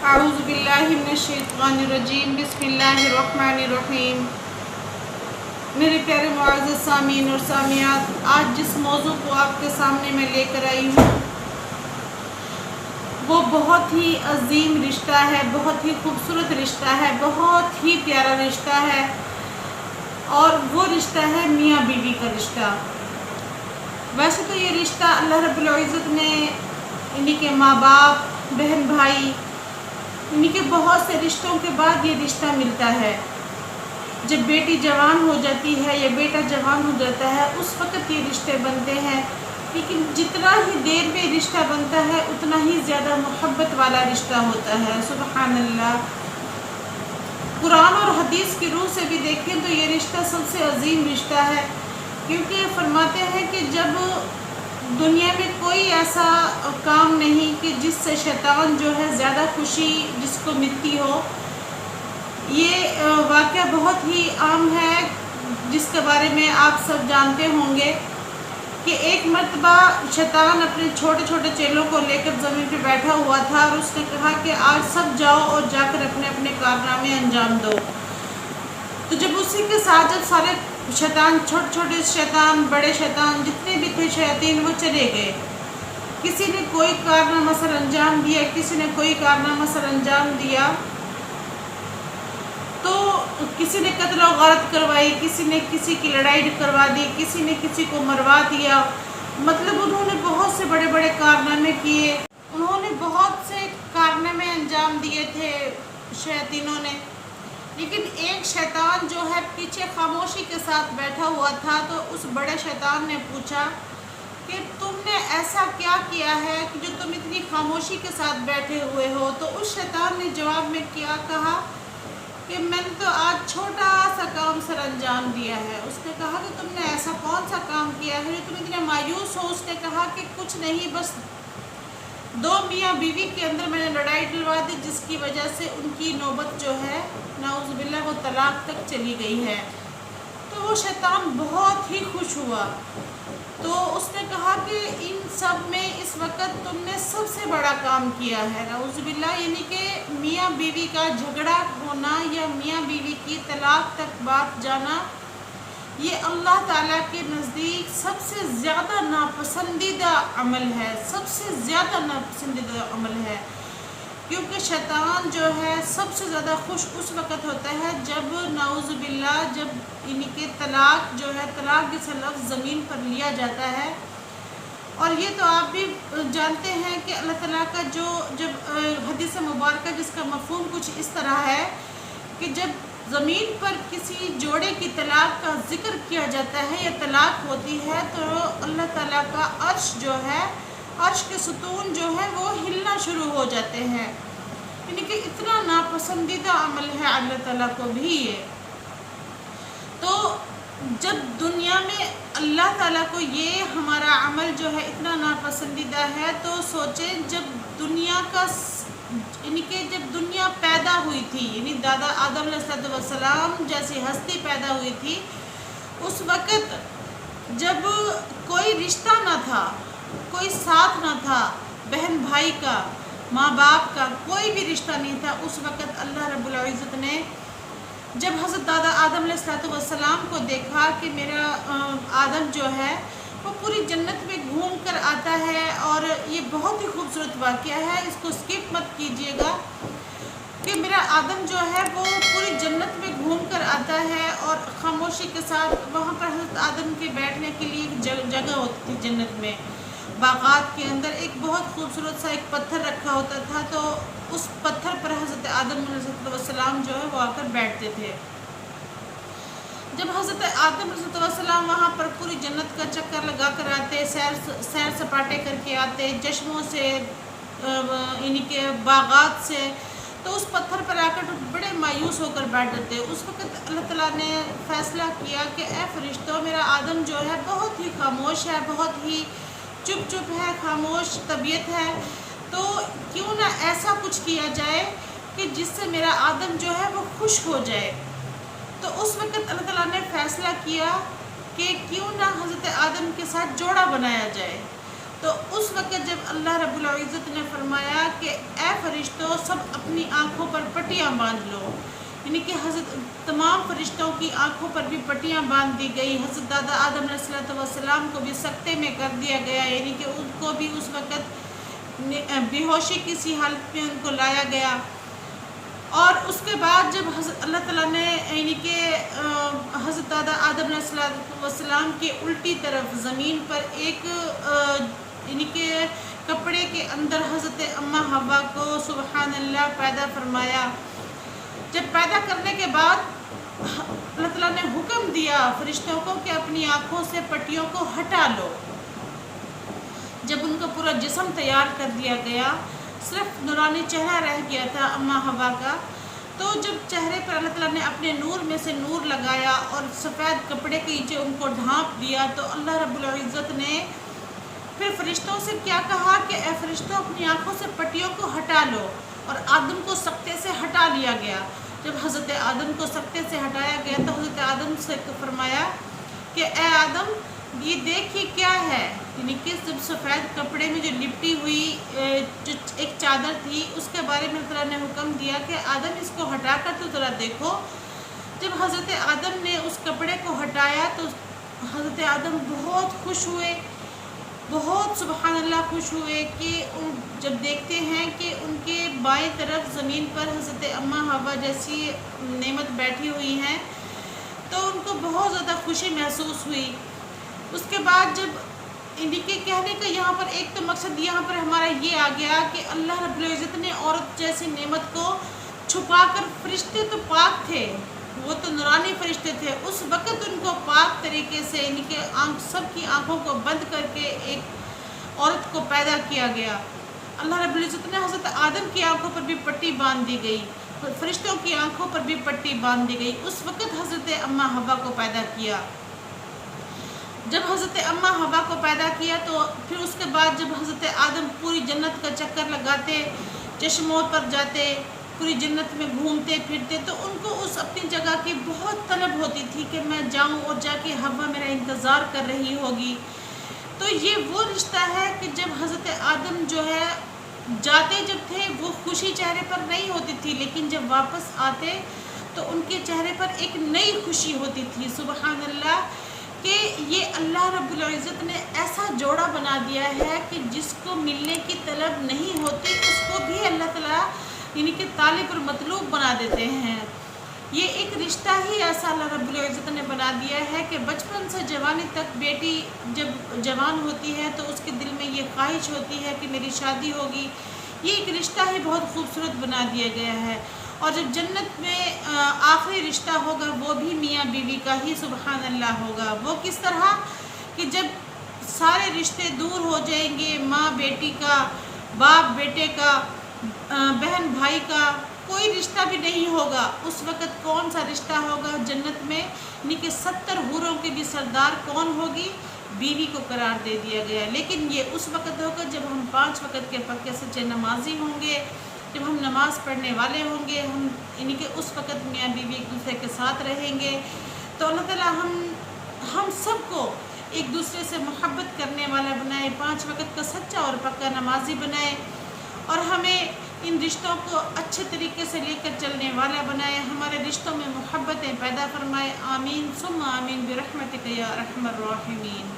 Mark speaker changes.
Speaker 1: اعوذ باللہ من الشیطان الرجیم، بسم اللہ الرحمن الرحیم۔ میرے پیارے معزز سامعین اور سامعات، آج جس موضوع کو آپ کے سامنے میں لے کر آئی ہوں وہ بہت ہی عظیم رشتہ ہے، بہت ہی خوبصورت رشتہ ہے، بہت ہی پیارا رشتہ ہے، اور وہ رشتہ ہے میاں بیوی کا رشتہ۔ ویسے تو یہ رشتہ اللہ رب العزت نے انہی کے ماں باپ، بہن بھائی، انہی کے بہت سے رشتوں کے بعد یہ رشتہ ملتا ہے۔ جب بیٹی جوان ہو جاتی ہے یا بیٹا جوان ہو جاتا ہے اس وقت یہ رشتے بنتے ہیں، لیکن جتنا ہی دیر میں رشتہ بنتا ہے اتنا ہی زیادہ محبت والا رشتہ ہوتا ہے۔ سبحان اللہ۔ قرآن اور حدیث کی روح سے بھی دیکھیں تو یہ رشتہ سب سے عظیم رشتہ ہے، کیونکہ فرماتے ہیں کہ جب دنیا میں کوئی ایسا کام نہیں کہ جس سے شیطان جو ہے زیادہ خوشی جس کو ملتی ہو۔ یہ واقعہ بہت ہی عام ہے، جس کے بارے میں آپ سب جانتے ہوں گے کہ ایک مرتبہ شیطان اپنے چھوٹے چھوٹے چیلوں کو لے کر زمین پہ بیٹھا ہوا تھا، اور اس نے کہا کہ آج سب جاؤ اور جا کر اپنے اپنے کارنامے انجام دو۔ تو جب اسی کے ساتھ جب سارے شیطان، چھوٹے چھوٹے شیطان، بڑے شیطان، جتنے بھی تھے شیاطین، وہ چلے گئے۔ کسی نے کوئی کارنامہ سر انجام دیا، کسی نے کوئی کارنامہ سر انجام دیا، تو کسی نے قتل و غارت کروائی، کسی نے کسی کی لڑائی کروا دی، کسی نے کسی کو مروا دیا۔ مطلب انہوں نے بہت سے بڑے بڑے کارنامے کیے، انہوں نے بہت سے کارنامے انجام دیے تھے شیاطینوں نے۔ لیکن ایک شیطان جو ہے پیچھے خاموشی کے ساتھ بیٹھا ہوا تھا، تو اس بڑے شیطان نے پوچھا کہ تم نے ایسا کیا کیا ہے کہ جو تم اتنی خاموشی کے ساتھ بیٹھے ہوئے ہو؟ تو اس شیطان نے جواب میں کیا کہا کہ میں نے تو آج چھوٹا سا کام سر انجام دیا ہے۔ اس نے کہا کہ تم نے ایسا کون سا کام کیا ہے جو تم اتنے مایوس ہو؟ اس نے کہا کہ کچھ نہیں، بس دو میاں بیوی کے اندر میں نے لڑائی ڈلوا دی، جس کی وجہ سے ان کی نوبت جو ہے نعوذ باللہ وہ طلاق تک چلی گئی ہے۔ تو وہ شیطان بہت ہی خوش ہوا، تو اس نے کہا کہ ان سب میں اس وقت تم نے سب سے بڑا کام کیا ہے، نعوذ باللہ، یعنی کہ میاں بیوی کا جھگڑا ہونا یا میاں بیوی کی طلاق تک بات جانا، یہ اللہ تعالیٰ کے نزدیک سب سے زیادہ ناپسندیدہ عمل ہے، سب سے زیادہ ناپسندیدہ عمل ہے، کیونکہ شیطان جو ہے سب سے زیادہ خوش اس وقت ہوتا ہے جب نعوذ باللہ جب یعنی کہ طلاق جو ہے، طلاق جیسا لفظ زمین پر لیا جاتا ہے۔ اور یہ تو آپ بھی جانتے ہیں کہ اللہ تعالیٰ کا جب حدیث مبارکہ جس کا مفہوم کچھ اس طرح ہے کہ جب زمین پر کسی جوڑے کی طلاق کا ذکر کیا جاتا ہے یا طلاق ہوتی ہے، تو اللہ تعالیٰ کا عرش جو ہے، عرش کے ستون جو ہے وہ ہلنا شروع ہو جاتے ہیں، یعنی کہ اتنا ناپسندیدہ عمل ہے اللہ تعالیٰ کو بھی یہ۔ تو جب دنیا میں اللہ تعالیٰ کو یہ ہمارا عمل جو ہے اتنا ناپسندیدہ ہے، تو سوچیں جب دنیا کا یعنی کہ جب دنیا پیدا ہوئی تھی، یعنی دادا آدم علیہ السلام جیسی ہستی پیدا ہوئی تھی، اس وقت جب کوئی رشتہ نہ تھا، کوئی ساتھ نہ تھا، بہن بھائی کا، ماں باپ کا کوئی بھی رشتہ نہیں تھا، اس وقت اللہ رب العزت نے جب حضرت دادا آدم علیہ السلام کو دیکھا کہ میرا آدم جو ہے وہ پوری جنت میں گھوم کر آتا ہے، اور یہ بہت ہی خوبصورت واقعہ ہے، اس کو سکپ مت کیجیے گا، کہ میرا آدم جو ہے وہ پوری جنت میں گھوم کر آتا ہے، اور خاموشی کے ساتھ وہاں پر حضرت آدم کے بیٹھنے کے لیے ایک جگہ ہوتی تھی جنت میں، باغات کے اندر ایک بہت خوبصورت سا ایک پتھر رکھا ہوتا تھا، تو اس پتھر پر حضرت آدم علیہ السلام جو ہے وہ آ کر بیٹھتے تھے۔ جب حضرت آدم علیہ السلام وہاں پر پوری جنت کا چکر لگا کر آتے، سیر سپاٹے کر کے آتے، چشموں سے یعنی کہ باغات سے، تو اس پتھر پر آ کر بڑے مایوس ہو کر بیٹھ جاتے۔ اس وقت اللہ تعالیٰ نے فیصلہ کیا کہ اے فرشتوں، میرا آدم جو ہے بہت ہی خاموش ہے، بہت ہی چپ چپ ہے، خاموش طبیعت ہے، تو کیوں نہ ایسا کچھ کیا جائے کہ جس سے میرا آدم جو ہے وہ خوش ہو جائے۔ تو اس وقت اللہ تعالیٰ نے فیصلہ کیا کہ کیوں نہ حضرت آدم کے ساتھ جوڑا بنایا جائے، تو اس وقت جب اللہ رب العزت نے فرمایا کہ اے فرشتوں سب اپنی آنکھوں پر پٹیاں باندھ لو، یعنی کہ حضرت تمام فرشتوں کی آنکھوں پر بھی پٹیاں باندھ دی گئی، حضرت دادا آدم علیہ السلام کو بھی سکتے میں کر دیا گیا، یعنی کہ ان کو بھی اس وقت بے ہوشی کی سی حالت میں ان کو لایا گیا۔ اور اس کے بعد جب اللہ تعالیٰ نے یعنی کہ حضرت دادا آدم علیہ السلام کے الٹی طرف زمین پر ایک یعنی کہ کپڑے کے اندر حضرت اماں حوا کو سبحان اللہ پیدا فرمایا، جب پیدا کرنے کے بعد اللہ تعالیٰ نے حکم دیا فرشتوں کو کہ اپنی آنکھوں سے پٹیوں کو ہٹا لو۔ جب ان کا پورا جسم تیار کر دیا گیا، صرف نورانی چہرہ رہ گیا تھا اماں حوا کا، تو جب چہرے پر اللہ تعالیٰ نے اپنے نور میں سے نور لگایا اور سفید کپڑے کے نیچے ان کو ڈھانپ دیا، تو اللہ رب العزت نے پھر فرشتوں سے کیا کہا کہ اے فرشتوں اپنی آنکھوں سے پٹیوں کو ہٹا لو، اور آدم کو سکتے سے ہٹا لیا گیا۔ جب حضرت آدم کو سکتے سے ہٹایا گیا تو حضرت آدم سے فرمایا کہ اے آدم یہ دیکھ یہ کیا ہے، یعنی کہ جب سفید کپڑے میں جو لپٹی ہوئی جو ایک چادر تھی اس کے بارے میں اللہ نے حکم دیا کہ آدم اس کو ہٹا کر تو ذرا دیکھو۔ جب حضرت آدم نے اس کپڑے کو ہٹایا تو حضرت آدم بہت خوش ہوئے، بہت سبحان اللہ خوش ہوئے کہ جب دیکھتے ہیں کہ ان کے بائیں طرف زمین پر حضرت اماں حوا جیسی نعمت بیٹھی ہوئی ہیں، تو ان کو بہت زیادہ خوشی محسوس ہوئی۔ اس کے بعد جب ان کے کہنے کا یہاں پر ایک تو مقصد یہاں پر ہمارا یہ آ گیا کہ اللہ رب العزت نے عورت جیسی نعمت کو چھپا کر، فرشتے تو پاک تھے، وہ تو نورانی فرشتے تھے، اس وقت ان کو پاک طریقے سے یعنی کہ سب کی آنکھوں کو بند کر کے ایک عورت کو پیدا کیا گیا۔ اللہ رب العزت نے حضرت آدم کی آنکھوں پر بھی پٹی باندھ دی گئی، فرشتوں کی آنکھوں پر بھی پٹی باندھ دی گئی، اس وقت حضرت اماں حوا کو پیدا کیا۔ جب حضرت اماں حوا کو پیدا کیا تو پھر اس کے بعد جب حضرت آدم پوری جنت کا چکر لگاتے، چشموں پر جاتے، پوری جنت میں گھومتے پھرتے، تو ان کو اس اپنی جگہ کی بہت طلب ہوتی تھی کہ میں جاؤں اور جا کے حوا میرا انتظار کر رہی ہوگی۔ تو یہ وہ رشتہ ہے کہ جب حضرت آدم جو ہے جاتے جب تھے وہ خوشی چہرے پر نہیں ہوتی تھی، لیکن جب واپس آتے تو ان کے چہرے پر ایک نئی خوشی ہوتی تھی۔ سبحان اللہ کہ یہ اللہ رب العزت نے ایسا جوڑا بنا دیا ہے کہ جس کو ملنے کی طلب نہیں ہوتی اس کو بھی اللہ تعالیٰ یعنی کہ طالب اور مطلوب بنا دیتے ہیں۔ یہ ایک رشتہ ہی ایسا اللہ رب العزت نے بنا دیا ہے کہ بچپن سے جوانی تک بیٹی جب جوان ہوتی ہے تو اس کے دل میں یہ خواہش ہوتی ہے کہ میری شادی ہوگی، یہ ایک رشتہ ہی بہت خوبصورت بنا دیا گیا ہے۔ اور جب جنت میں آخری رشتہ ہوگا وہ بھی میاں بیوی کا ہی سبحان اللہ ہوگا۔ وہ کس طرح کہ جب سارے رشتے دور ہو جائیں گے، ماں بیٹی کا، باپ بیٹے کا، بہن بھائی کا، کوئی رشتہ بھی نہیں ہوگا، اس وقت کون سا رشتہ ہوگا جنت میں، یعنی کہ 70 حوروں کے بھی سردار کون ہوگی؟ بیوی کو قرار دے دیا گیا۔ لیکن یہ اس وقت ہوگا جب ہم 5 وقت کے پکے سچے نمازی ہوں گے، جب ہم نماز پڑھنے والے ہوں گے، ہم یعنی کہ اس وقت میاں بیوی ایک دوسرے کے ساتھ رہیں گے۔ تو اللہ تعالیٰ ہم سب کو ایک دوسرے سے محبت کرنے والا بنائے، 5 وقت کا سچا اور پکا نمازی بنائے، اور ہمیں ان رشتوں کو اچھے طریقے سے لے کر چلنے والا بنائے، ہمارے رشتوں میں محبتیں پیدا فرمائے۔ آمین ثم آمین برحمتک یا ارحم الراحمین۔